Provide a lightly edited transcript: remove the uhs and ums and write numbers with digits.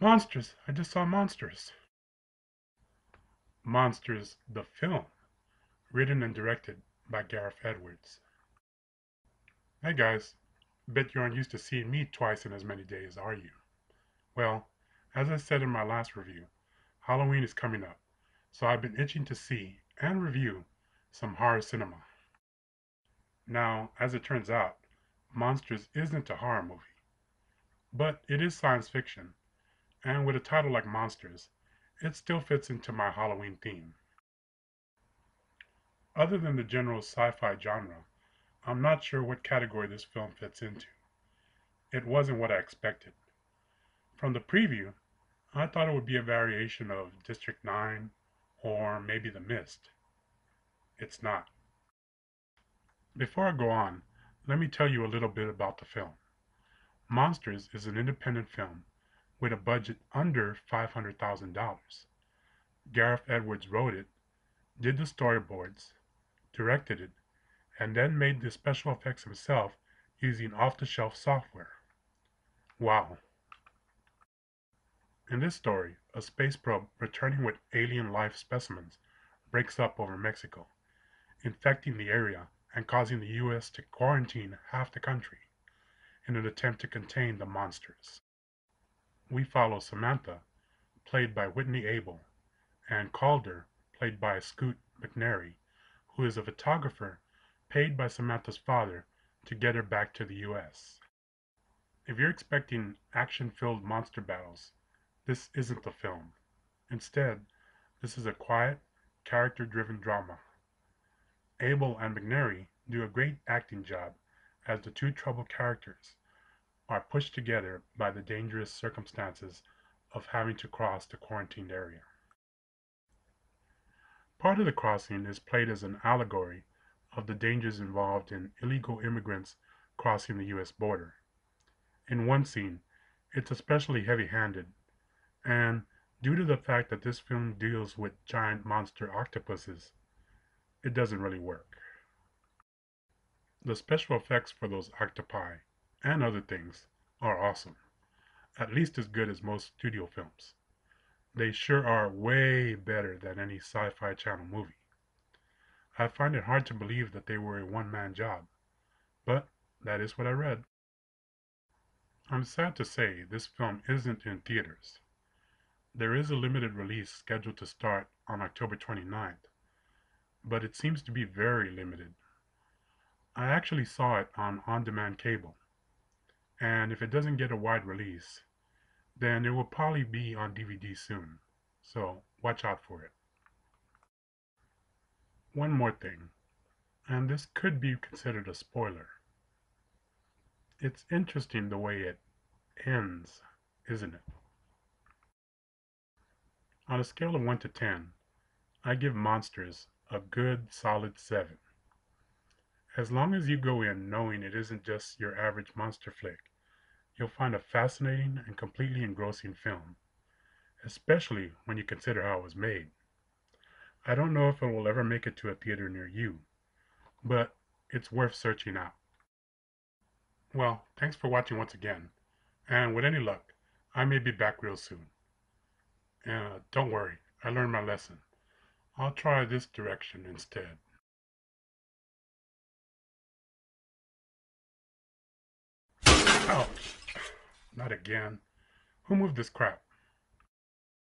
Monsters! I just saw Monsters. Monsters, the film, written and directed by Gareth Edwards. Hey guys, bet you aren't used to seeing me twice in as many days, are you? Well, as I said in my last review, Halloween is coming up, so I've been itching to see and review some horror cinema. Now, as it turns out, Monsters isn't a horror movie, but it is science fiction, and with a title like Monsters, it still fits into my Halloween theme. Other than the general sci-fi genre, I'm not sure what category this film fits into. It wasn't what I expected. From the preview, I thought it would be a variation of District 9 or maybe The Mist. It's not. Before I go on, let me tell you a little bit about the film. Monsters is an independent film with a budget under $500,000. Gareth Edwards wrote it, did the storyboards, directed it, and then made the special effects himself using off-the-shelf software. Wow. In this story, a space probe returning with alien life specimens breaks up over Mexico, infecting the area and causing the US to quarantine half the country in an attempt to contain the monsters. We follow Samantha, played by Whitney Able, and Calder, played by Scoot McNairy, who is a photographer paid by Samantha's father to get her back to the US. If you're expecting action-filled monster battles, this isn't the film. Instead, this is a quiet, character-driven drama. Abel and McNairy do a great acting job as the two troubled characters are pushed together by the dangerous circumstances of having to cross the quarantined area. Part of the crossing is played as an allegory of the dangers involved in illegal immigrants crossing the US border. In one scene, it's especially heavy-handed, and due to the fact that this film deals with giant monster octopuses, it doesn't really work. The special effects for those octopi, and other things, are awesome. At least as good as most studio films. They sure are way better than any sci-fi channel movie. I find it hard to believe that they were a one-man job, but that is what I read. I'm sad to say this film isn't in theaters. There is a limited release scheduled to start on October 29th, but it seems to be very limited. I actually saw it on on-demand cable, and if it doesn't get a wide release, then it will probably be on DVD soon, so watch out for it. One more thing, and this could be considered a spoiler. It's interesting the way it ends, isn't it? On a scale of 1 to 10, I give Monsters a good solid 7. As long as you go in knowing it isn't just your average monster flick, you'll find a fascinating and completely engrossing film, especially when you consider how it was made. I don't know if it will ever make it to a theater near you, but it's worth searching out. Well, thanks for watching once again, and with any luck, I may be back real soon. Don't worry, I learned my lesson. I'll try this direction instead. Ouch! Not again. Who moved this crap?